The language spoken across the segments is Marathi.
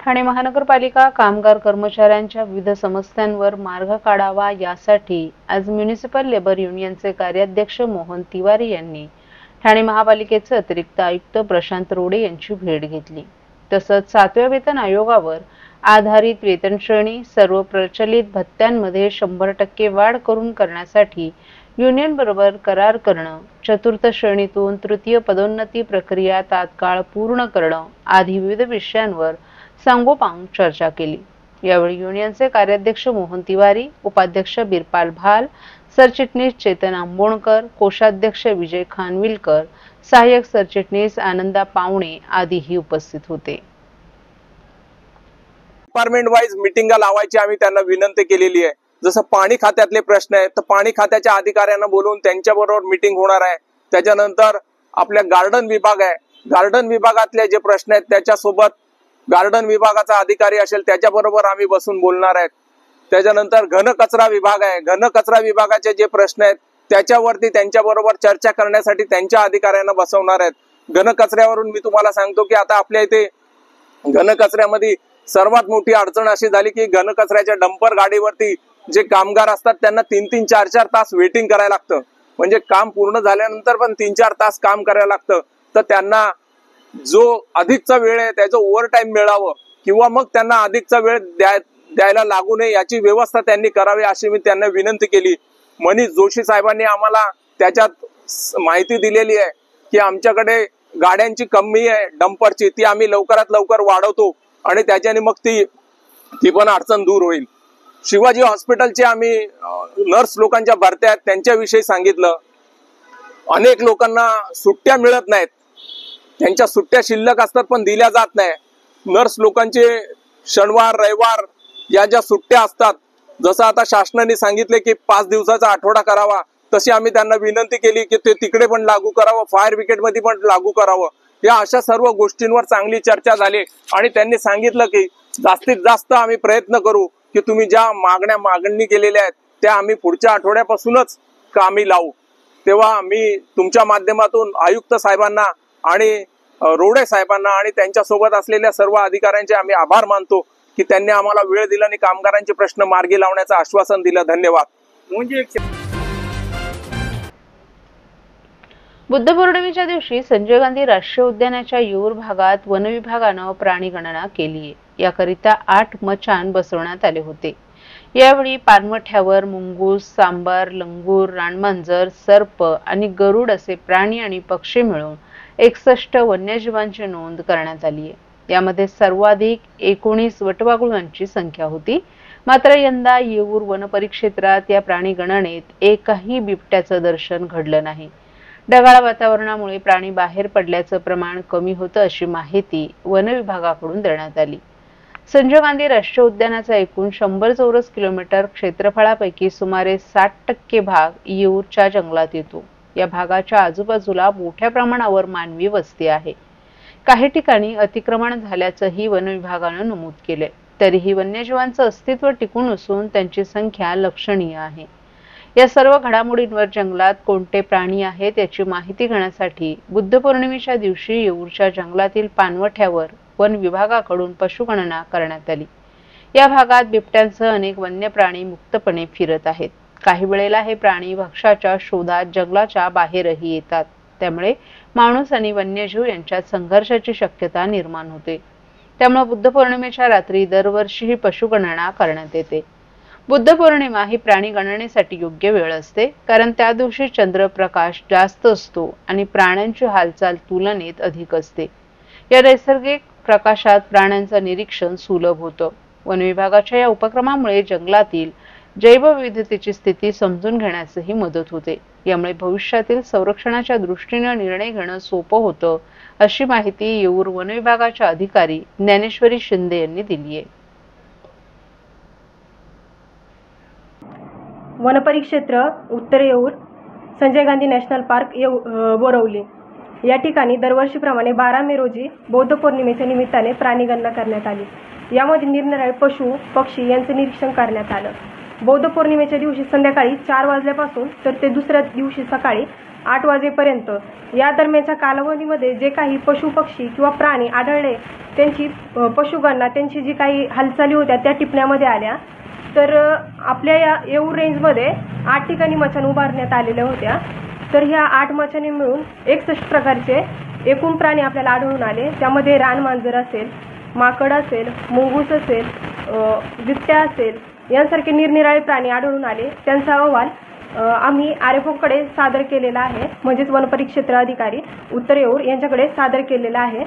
ठाणे महानगरपालिका कामगार कर्मचाऱ्यांच्या विविध समस्यांवर मार्ग काढावा यासाठी आज म्युनिसिपल लेबर युनियनचे कार्याध्यक्ष मोहन तिवारी यांनी ठाणे महापालिकेचे अतिरिक्त आयुक्त प्रशांत रोडे यांची भेट घेतली। तसंच 7व्या वेतन आयोगावर आधारित वेतन श्रेणी सर्व प्रचलित भत्त्यांमध्ये 100% वाढ करून करण्यासाठी युनियन बरोबर करार करणं, चतुर्थ श्रेणीतून तृतीय पदोन्नती प्रक्रिया तात्काळ पूर्ण करणं आदी विविध विषयांवर सांगोपांग चर्चा केली। यावेळी युनियनचे कार्याध्यक्ष मोहन तिवारी, उपाध्यक्ष बिरपाल भाल, सरचिटणीस चेतन आंबोणकर, कोषाध्यक्ष विजय खानविलकर, सहाय्यक सरचिटणीस आनंदा पावणे आदीही उपस्थित होते। डिपार्टमेंट वाइज मीटिंगा लावायची आम्ही त्यांना विनंती केलेली आहे। जसं पाणी खात्यातले प्रश्न आहेत तर पाणी खात्याच्या अधिकाऱ्यांना बोलवून त्यांच्याबरोबर मीटिंग होणार आहे। त्याच्यानंतर आपल्या गार्डन विभाग आहे, गार्डन विभागातले जे प्रश्न आहेत त्याच्यासोबत गार्डन विभागाचा अधिकारी असेल त्याच्याबरोबर आम्ही बसून बोलणार आहेत। त्याच्यानंतर घन कचरा विभाग आहे, घन कचरा विभागाचे जे प्रश्न आहेत त्याच्यावरती त्यांच्याबरोबर चर्चा करण्यासाठी त्यांच्या अधिकाऱ्यांना बसवणार आहेत। घन कचऱ्यावरून मी तुम्हाला सांगतो की आता आपल्या इथे घन कचऱ्यामध्ये सर्वात मोठी अडचण अशी झाली की घन कचऱ्याच्या डंपर गाडीवरती जे कामगार असतात त्यांना 3-3, 4-4 तास वेटिंग करायला लागतं। म्हणजे काम पूर्ण झाल्यानंतर पण 3-4 तास काम करायला लागतं। तर त्यांना जो अधिकचा वेळ आहे त्याचं ओव्हर टाइम मिळावं किंवा मग त्यांना अधिकचा वेळ द्यायला लागू नये याची व्यवस्था त्यांनी करावी अशी मी त्यांना विनंती केली। मनीष जोशी साहेबांनी आम्हाला त्याच्यात माहिती दिलेली आहे की आमच्याकडे गाड्यांची कमी आहे डंपरची, ती आम्ही लवकरात लवकर वाढवतो आणि त्याच्याने मग ती पण अडचण दूर होईल। शिवाजी हॉस्पिटलचे आम्ही नर्स लोकांच्या भरत्या आहेत त्यांच्याविषयी सांगितलं। अनेक लोकांना सुट्ट्या मिळत नाहीत, त्यांच्या सुट्ट्या शिल्लक असतात पण दिल्या जात नाही। नर्स लोकांचे शनिवार रविवार या ज्या सुट्ट्या असतात, जसं आता शासनाने सांगितले की 5 दिवसाचा आठवडा करावा, तशी आम्ही त्यांना विनंती केली की ते तिकडे पण लागू करावं, फायर ब्रिगेड मध्ये पण लागू करावं। या अशा सर्व गोष्टींवर चांगली चर्चा झाली आणि त्यांनी सांगितलं की जास्तीत जास्त आम्ही प्रयत्न करू की तुम्ही ज्या मागणी केलेल्या आहेत त्या आम्ही पुढच्या आठवड्यापासूनच कामी लावू। तेव्हा मी तुमच्या माध्यमातून आयुक्त साहेबांना आणि रोडे साहेबांना आणि त्यांच्या सोबत असलेल्या सर्व अधिकाऱ्यांचे आम्ही आभार मानतो की त्यांनी आम्हाला वेळ दिला आणि कामगारांचे प्रश्न मार्गी लावण्याचं आश्वासन दिलं। धन्यवाद। बुद्ध पौर्णिमेच्या दिवशी संजय गांधी राष्ट्रीय उद्यानाच्या येऊर भागात वन विभागानं प्राणी गणना केली आहे। याकरिता 8 मचाण बसवण्यात आले होते। यावेळी पाणवठ्यावर मुंगूस, सांबार, लंगूर, रानमांजर, सर्प आणि गरुड असे प्राणी आणि पक्षी मिळून 61 वन्यजीवांची नोंद करण्यात आली आहे। यामध्ये सर्वाधिक 19 वटवाघुळांची संख्या होती। मात्र यंदा येऊर वन परिक्षेत्रात या प्राणी गणनेत एकही बिबट्याचं दर्शन घडलं नाही। ढगाळ वातावरणामुळे प्राणी बाहेर पडल्याचं प्रमाण कमी होतं अशी माहिती वन विभागाकडून देण्यात आली। संजय गांधी राष्ट्रीय उद्यानाचा एकूण 100 चौरस किलोमीटर क्षेत्रफळापैकी सुमारे 60% भाग येऊरच्या जंगलात येतो। या भागाच्या आजूबाजूला मोठ्या प्रमाणावर मानवी वस्ती आहे। काही ठिकाणी अतिक्रमण झाल्याचंही वन विभागानं नमूद केले। तरीही वन्यजीवांचं अस्तित्व टिकून असून त्यांची संख्या लक्षणीय आहे। या सर्व घडामोडींवर जंगलात कोणते प्राणी आहेत याची माहिती घेण्यासाठी बुद्ध पौर्णिमेच्या दिवशी येऊरच्या जंगलातील पाणवठ्यावर वन विभागाकडून पशुगणना करण्यात आली। या भागात बिबट्यांसह अनेक वन्य प्राणी मुक्तपणे फिरत आहेत। काही वेळेला हे प्राणी भक्ष्याच्या शोधात जंगलाच्या बाहेरही येतात। त्यामुळे माणूस आणि वन्यजीव यांच्यात संघर्षाची शक्यता निर्माण होते। त्यामुळे बुद्ध पौर्णिमेच्या रात्री दरवर्षी ही पशुगणना करण्यात येते। बुद्ध पौर्णिमा ही प्राणी गणनेसाठी योग्य वेळ असते, कारण त्या दिवशी चंद्रप्रकाश जास्त असतो आणि प्राण्यांची हालचाल तुलनेत अधिक असते। या नैसर्गिक प्रकाशात प्राण्यांचं निरीक्षण सुलभ होतं। वन विभागाच्या या उपक्रमामुळे जंगलातील जैवविविधतेची स्थिती समजून घेण्यासही मदत होते। यामुळे भविष्यातील संरक्षणाच्या दृष्टीने निर्णय घेणं सोपं होतं, अशी माहिती येऊर वन विभागाच्या अधिकारी ज्ञानेश्वरी शिंदे यांनी दिली आहे। वनपरिक्षेत्र उत्तर येऊर, संजय गांधी नॅशनल पार्क बोरवली या ठिकाणी दरवर्षीप्रमाणे 12 मे रोजी बौद्ध पौर्णिमेच्या निमित्ताने प्राणी गणना करण्यात आली। यामध्ये निरनिराळे पशु, पक्षी यांचे निरीक्षण करण्यात आलं। बौद्ध पौर्णिमेच्या दिवशी संध्याकाळी 4 वाजल्यापासून तर ते दुसऱ्या दिवशी सकाळी 8 वाजेपर्यंत या दरम्यानच्या कालावधीमध्ये जे काही पशु पक्षी किंवा प्राणी आढळले त्यांची पशुगणना, त्यांची जी काही हालचाली होत्या त्या टिपण्यामध्ये आल्या। तर आपल्या या येऊर रेंजमध्ये 8 ठिकाणी मचाण उभारण्यात आलेल्या होत्या। तर ह्या 8 मचाणी मिळून 61 प्रकारचे एकूण प्राणी आपल्याला आढळून आले। त्यामध्ये रानमांजर असेल, माकड असेल, मुंगूस असेल, बिबट्या असेल, यांसारखे निरनिराळे प्राणी आढळून आले। त्यांचा अहवाल आम्ही आरएफओकडे सादर केलेला आहे, म्हणजेच वनपरिक्षेत्र अधिकारी उत्तर येऊर यांच्याकडे सादर केलेला आहे।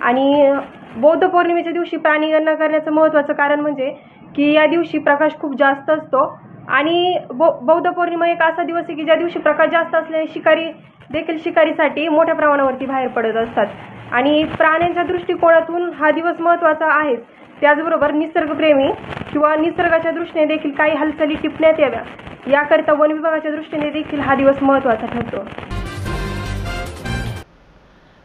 आणि बौद्ध पौर्णिमेच्या दिवशी प्राणी गणना करण्याचं महत्त्वाचं कारण म्हणजे की या दिवशी प्रकाश खूप जास्त असतो आणि बौद्ध पौर्णिमा एक असा दिवस आहे की ज्या दिवशी प्रकाश जास्त असल्याने शिकारी देखील शिकारीसाठी मोठ्या प्रमाणावरती बाहेर पडत असतात आणि प्राण्यांच्या दृष्टिकोनातून हा दिवस महत्त्वाचा आहेच। त्याचबरोबर निसर्गप्रेमी किंवा निसर्गाच्या दृष्टीने देखील काही हालचाली टिपण्यात याव्या याकरिता वन विभागाच्या दृष्टीने देखील हा दिवस महत्त्वाचा ठरतो।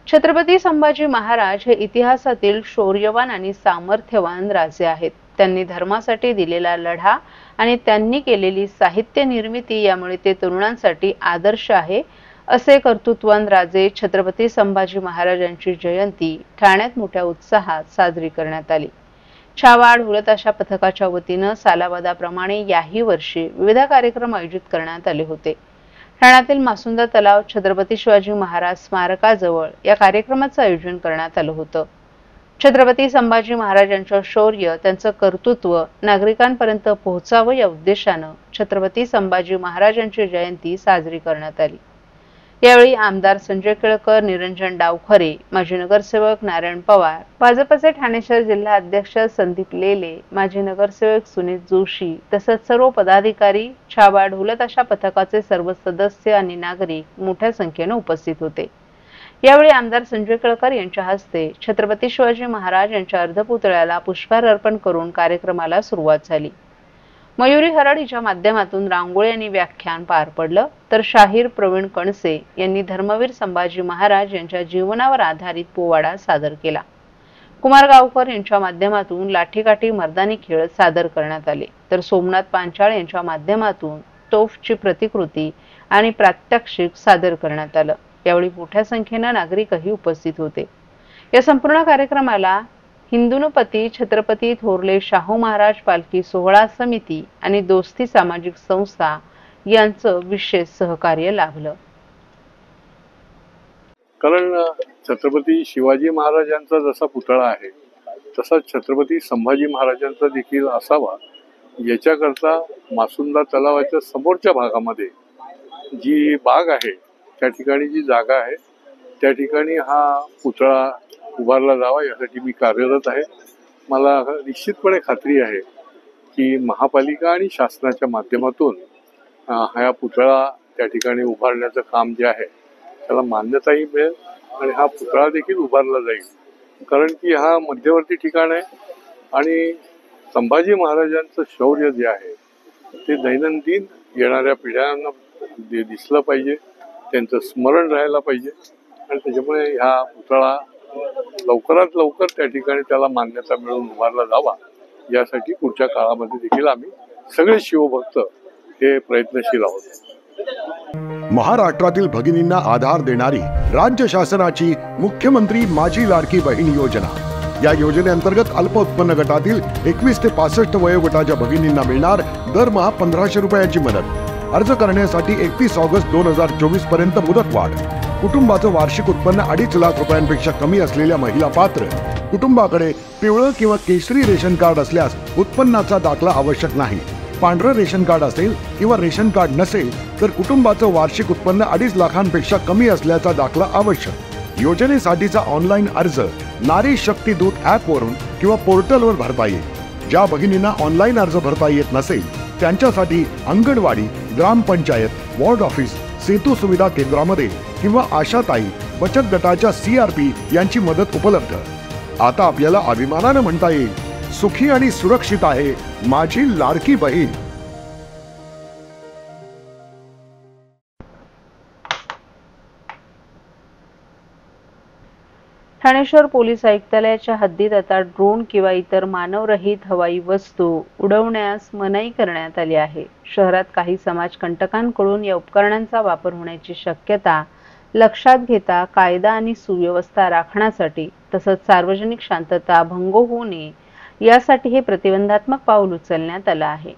छत्रपती संभाजी महाराज हे इतिहासातील शौर्यवान आणि सामर्थ्यवान राजे आहेत। त्यांनी धर्मासाठी दिलेला लढा आणि त्यांनी केलेली साहित्य निर्मिती यामुळे ते तरुणांसाठी आदर्श आहे, असे कर्तृत्ववान राजे छत्रपती संभाजी महाराजांची जयंती ठाण्यात मोठ्या उत्साहात साजरी करण्यात आली। छावा ढोलताशा पथकाच्या वतीने सालाबादाप्रमाणे याही वर्षी विविध कार्यक्रम आयोजित करण्यात आले होते। ठाण्यातील मासुंदा तलाव छत्रपती शिवाजी महाराज स्मारकाजवळ या कार्यक्रमाचे आयोजन करण्यात आलं होतं। छत्रपती संभाजी महाराजांचं शौर्य, त्यांचं कर्तृत्व नागरिकांपर्यंत पोहोचावं या उद्देशानं छत्रपती संभाजी महाराजांची जयंती साजरी करण्यात आली। यावेळी आमदार संजय केळकर, निरंजन डावखरे, माजी नगरसेवक नारायण पवार, भाजपचे ठाणे शहर जिल्हा अध्यक्ष संदीप लेले, माजी नगरसेवक सुनीत जोशी तसंच सर्व पदाधिकारी, छावा ढोलताशा पथकाचे सर्व सदस्य आणि नागरिक मोठ्या संख्येने उपस्थित होते। यावेळी आमदार संजय केळकर यांच्या हस्ते छत्रपती शिवाजी महाराज यांच्या अर्धपुतळ्याला पुष्पहार अर्पण करून कार्यक्रमाला सुरुवात झाली। मयुरी हरड हिच्या माध्यमातून रांगोळी आणि व्याख्यान पार पडलं, तर शाहीर प्रवीण कणसे यांनी धर्मवीर संभाजी महाराज यांच्या जीवनावर आधारित पोवाडा सादर केला। कुमार गावकर यांच्या माध्यमातून लाठीकाठी मर्दानी खेळ सादर करण्यात आले, तर सोमनाथ पांचाळ यांच्या माध्यमातून तोफची प्रतिकृती आणि प्रात्यक्षिक सादर करण्यात आलं। यावेळी मोठ्या संख्येने नागरिकही उपस्थित होते। या संपूर्ण कार्यक्रमाला हिंदुनुपती छत्रपती थोरले शाहू महाराज पालखी सोहळा समिती आणि दोस्ती सामाजिक संस्था यांचं विशेष सहकार्य लाभलं। कारण छत्रपती शिवाजी महाराजांचा जसा पुतळा आहे तसा छत्रपती संभाजी महाराजांचा देखील असावा, याच्याकरता मासुंदा तलावाच्या समोरच्या भागामध्ये जी बाग आहे त्या ठिकाणी जी जागा आहे त्या ठिकाणी हा पुतळा उभारला जावा यासाठी मी कार्यरत आहे। मला निश्चितपणे खात्री आहे की महापालिका आणि शासनाच्या माध्यमातून हा पुतळा त्या ठिकाणी उभारण्याचं काम जे आहे त्याला मान्यताही मिळेल आणि हा पुतळा देखील उभारला जाईल। कारण की हा मध्यवर्ती ठिकाण आहे आणि संभाजी महाराजांचं शौर्य जे आहे ते दैनंदिन येणाऱ्या पिढ्यांना दिसलं पाहिजे, त्यांचं स्मरण राहायला पाहिजे आणि त्याच्यामुळे हा पुतळा लवकरात लवकर त्या ठिकाणी त्याला मान्यता मिळवून उभारला जावा यासाठी पुढच्या काळामध्ये देखील आम्ही सगळे शिवभक्त हे प्रयत्नशील आहोत। महाराष्ट्रातील भगिनींना आधार देणारी राज्य शासनाची मुख्यमंत्री माझी लाडकी बहीण योजना। या योजनेअंतर्गत अल्प उत्पन्न गटातील 21 ते 65 वयोगटाच्या भगिनींना मिळणार दरमहा 1500 रुपयांची मदत। अर्ज करण्यासाठी 31 ऑगस्ट 2024 पर्यंत मुदतवाढ। कुटुंबाचं वार्षिक उत्पन्न 2.5 लाख रुपयांपेक्षा कमी असलेल्या महिला पात्र। कुटुंबाकडे पिवळं किंवा केशरी रेशन कार्ड असल्यास उत्पन्नाचा दाखला आवश्यक नाही। पांढरं रेशन कार्ड असेल किंवा रेशन कार्ड नसेल तर कुटुंबाचं वार्षिक उत्पन्न 2.5 लाखांपेक्षा कमी असल्याचा दाखला आवश्यक। योजनेसाठीचा ऑनलाईन अर्ज नारी शक्ती दूत ॲप वरून किंवा पोर्टलवर भरता येईल। ज्या भगिनींना ऑनलाईन अर्ज भरता येत नसेल त्यांच्यासाठी अंगणवाडी, ग्रामपंचायत, वॉर्ड ऑफिस, सेतू सुविधा केंद्रामध्ये किंवा आशाताई बचत गटाच्या CRP यांची मदत उपलब्ध। आता आपल्याला अभिमानाने म्हणता येईल, सुखी आणि सुरक्षित आहे माझी लाडकी बहीण। ठाणे शहर पोलीस आयुक्तालयाच्या हद्दीत आता ड्रोन किंवा इतर मानवरहित हवाई वस्तू उडवण्यास मनाई करण्यात आली आहे. शहरात काही समाजकंटकांकडून या उपकरणांचा वापर होण्याची शक्यता लक्षात घेता कायदा आणि सुव्यवस्था राखण्यासाठी तसंच सार्वजनिक शांतता भंग होऊ नये यासाठी हे प्रतिबंधात्मक पाऊल उचलण्यात आलं आहे.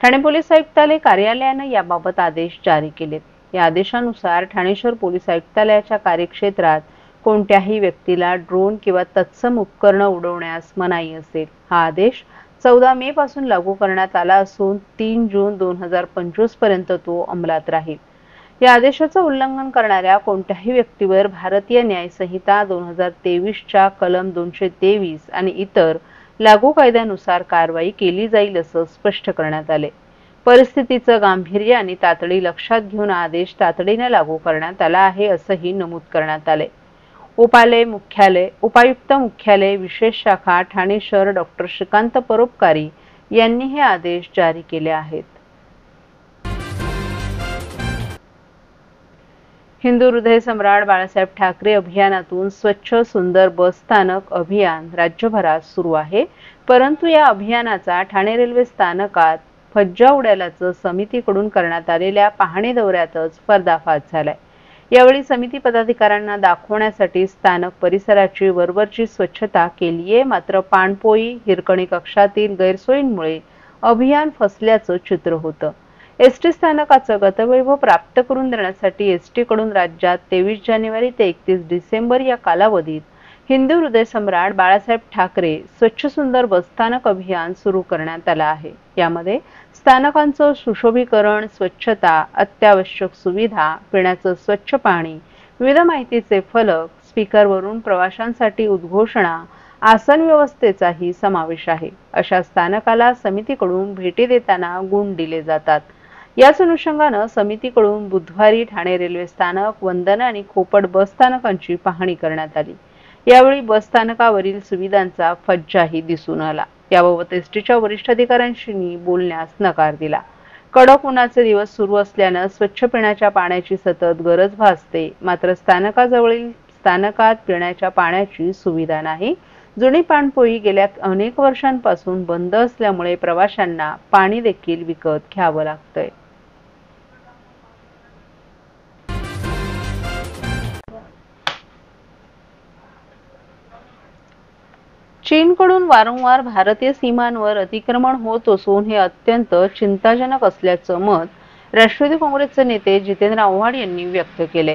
ठाणे पोलीस आयुक्तालय कार्यालयाने याबाबत आदेश जारी केलेत. या आदेशानुसार ठाणे शहर पोलीस आयुक्तालयाच्या कार्यक्षेत्रात कोणत्याही व्यक्तीला ड्रोन किंवा तत्सम उपकरण उडवण्यास मनाई असेल. हा आदेश 14 मे पासून लागू करण्यात आला असून 3 जून 2025 पर्यंत तो अंमलात राहील. या आदेशाचं उल्लंघन करणाऱ्या कोणत्याही व्यक्तीवर भारतीय न्याय संहिता 2023च्या कलम 223 आणि इतर लागू कायद्यानुसार कारवाई केली जाईल असं स्पष्ट करण्यात आले. परिस्थितीचं गांभीर्य आणि तातडी लक्षात घेऊन आदेश तातडीने लागू करण्यात आला आहे असंही नमूद करण्यात आले. उपायुक्त मुख्यालय विशेष शाखा ठाणे शहर डॉक्टर श्रीकांत परोपकारी यांनी हे आदेश जारी केले आहेत. हिंदू हृदय सम्राट बाळासाहेब ठाकरे अभियानातून स्वच्छ सुंदर बस स्थानक अभियान राज्यभरात सुरू आहे. परंतु या अभियानाचा ठाणे रेल्वे स्थानकात फज्जा उडाल्याचं समितीकडून करण्यात आलेल्या पाहणी दौऱ्यातच पर्दाफाश झालाय. यावेळी समिती पदाधिकाऱ्यांना दाखवण्यासाठी स्थानक परिसराची वरवरची स्वच्छता केलीये. मात्र पाणपोई हिरकणी कक्षातील गैरसोयींमुळे अभियान फसल्याचं चित्र होतं. एसटी स्थानकाचं गतवैभव प्राप्त करून देण्यासाठी एसटी कडून राज्यात 23 जानेवारी ते 31 डिसेंबर या कालावधीत हिंदू हृदय सम्राट बाळासाहेब ठाकरे स्वच्छ सुंदर बसस्थानक अभियान सुरू करण्यात आलं आहे. यामध्ये स्थानकांचं सुशोभीकरण, स्वच्छता, अत्यावश्यक सुविधा, पिण्याचं स्वच्छ पाणी, विविध माहितीचे फलक, स्पीकरवरून प्रवाशांसाठी उद्घोषणा, आसन व्यवस्थेचाही समावेश आहे. अशा स्थानकाला समितीकडून भेटी देताना गुण दिले जातात. याच अनुषंगानं समितीकडून बुधवारी ठाणे रेल्वे स्थानक, वंदना आणि खोपट बस स्थानकांची पाहणी करण्यात आली. यावेळी बस स्थानकावरील सुविधांचा फज्जाही दिसून आला. याबाबत एसटीच्या वरिष्ठ अधिकाऱ्यांशी बोलण्यास नकार दिला. कडक उन्हाचे दिवस सुरू असल्यानं स्वच्छ पिण्याच्या पाण्याची सतत गरज भासते. मात्र स्थानकाजवळील स्थानकात पिण्याच्या पाण्याची सुविधा नाही. जुनी पाणपोई गेल्या अनेक वर्षांपासून बंद असल्यामुळे प्रवाशांना पाणी देखील विकत घ्यावं लागतंय. चीनकडून वारंवार भारतीय सीमांवर अतिक्रमण होत असून हे अत्यंत चिंताजनक असल्याचं मत राष्ट्रवादी काँग्रेसचे नेते जितेंद्र आव्हाड यांनी व्यक्त केले.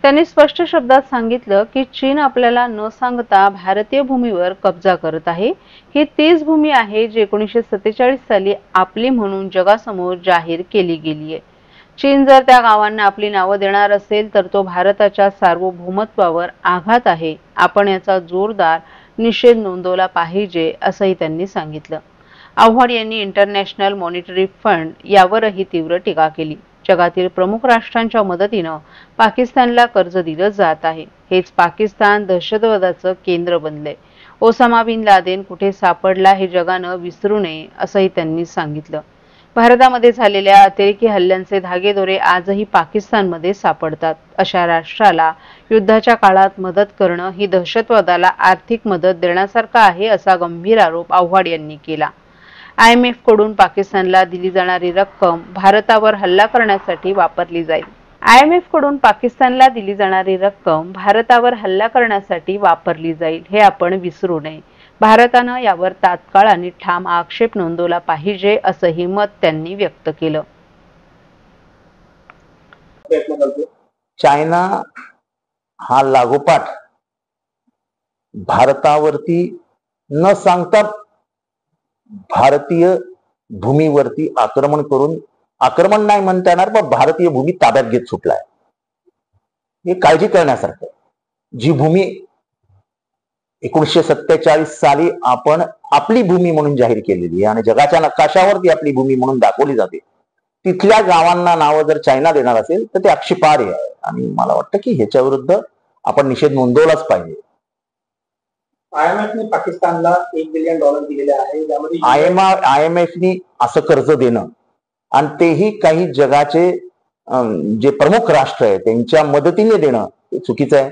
त्यांनी स्पष्ट शब्दात सांगितलं की चीन आपल्याला न सांगता भारतीय भूमीवर कब्जा करत आहे. ही तीच भूमी आहे जी 1947 साली आपली म्हणून जगासमोर जाहीर केली गेली आहे. चीन जर त्या गावांना आपली नावं देणार असेल तर तो भारताच्या सार्वभौमत्वावर आघात आहे. आपण याचा जोरदार निषेध नोंदवला पाहिजे असंही त्यांनी सांगितलं. आव्हाड यांनी इंटरनॅशनल मॉनिटरी फंड यावरही तीव्र टीका केली. जगातील प्रमुख राष्ट्रांच्या मदतीनं पाकिस्तानला कर्ज दिलं जात आहे. हेच पाकिस्तान दहशतवादाचं केंद्र बनलंय. ओसामा बिन लादेन कुठे सापडला हे जगानं विसरू नये असंही त्यांनी सांगितलं. भारतामध्ये झालेल्या अतिरेकी हल्ल्यांचे धागेदोरे आजही पाकिस्तानमध्ये सापडतात. अशा राष्ट्राला युद्धाच्या काळात मदत करणं ही दहशतवादाला आर्थिक मदत देण्यासारखं आहे असा गंभीर आरोप आव्हाड यांनी केला. IMF कडून पाकिस्तानला दिली जाणारी रक्कम भारतावर हल्ला करण्यासाठी वापरली जाईल. IMF कडून पाकिस्तानला दिली जाणारी रक्कम भारतावर हल्ला करण्यासाठी वापरली जाईल हे आपण विसरू नये. भारतानं यावर तात्काळ आणि ठाम आक्षेप नोंदवला पाहिजे असंही मत त्यांनी व्यक्त केलं. चायना हा लागोपाठ भारतावरती न सांगता भारतीय भूमीवरती आक्रमण नाही म्हणता येणार, पण भारतीय भूमी ताब्यात घेत सुटलाय. हे काळजी करण्यासारखं. जी भूमी 1947 साली आपण आपली भूमी म्हणून जाहीर केलेली आहे आणि जगाच्या नकाशावरती आपली भूमी म्हणून दाखवली जाते, तिथल्या गावांना नावं जर चायना देणार असेल तर ते आक्षेपार्ह आहे. आणि मला वाटतं की ह्याच्या विरुद्ध आपण निषेध नोंदवलाच पाहिजे. IMFने पाकिस्तानला $1 बिलियन दिलेले आहे. त्यामध्ये IMFने असं कर्ज देणं आणि तेही काही जगाचे जे प्रमुख राष्ट्र आहे त्यांच्या मदतीने देणं हे चुकीचं आहे.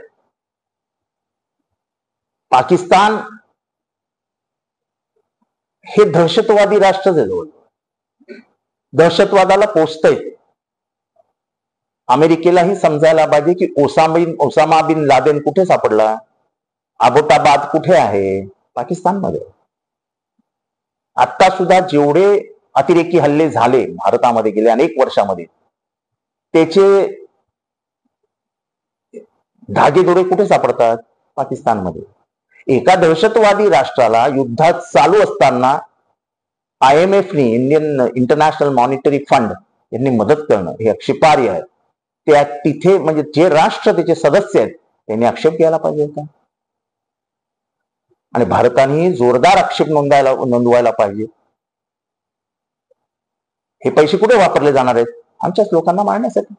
पाकिस्तान हे दहशतवादी राष्ट्रच आहे. जवळ दहशतवादाला पोचतंय. अमेरिकेलाही समजायला पाहिजे की ओसामा बिन लादेन कुठे सापडला, अबोटाबाद कुठे आहे, पाकिस्तानमध्ये. आता सुद्धा जेवढे अतिरेकी हल्ले झाले भारतामध्ये गेल्या अनेक वर्षामध्ये, त्याचे धागेदोरे कुठे सापडतात, पाकिस्तानमध्ये. एका दहशतवादी राष्ट्राला युद्धात चालू असताना IMFने, इंटरनॅशनल मॉनिटरी फंड यांनी मदत करणं हे आक्षेपार्ह आहे. त्या तिथे म्हणजे जे राष्ट्र त्याचे सदस्य आहेत त्यांनी आक्षेप घ्यायला पाहिजे होता आणि भारताने जोरदार आक्षेप नोंदवायला पाहिजे. हे पैसे कुठे वापरले जाणार आहेत, आमच्याच लोकांना मारण्यासाठी.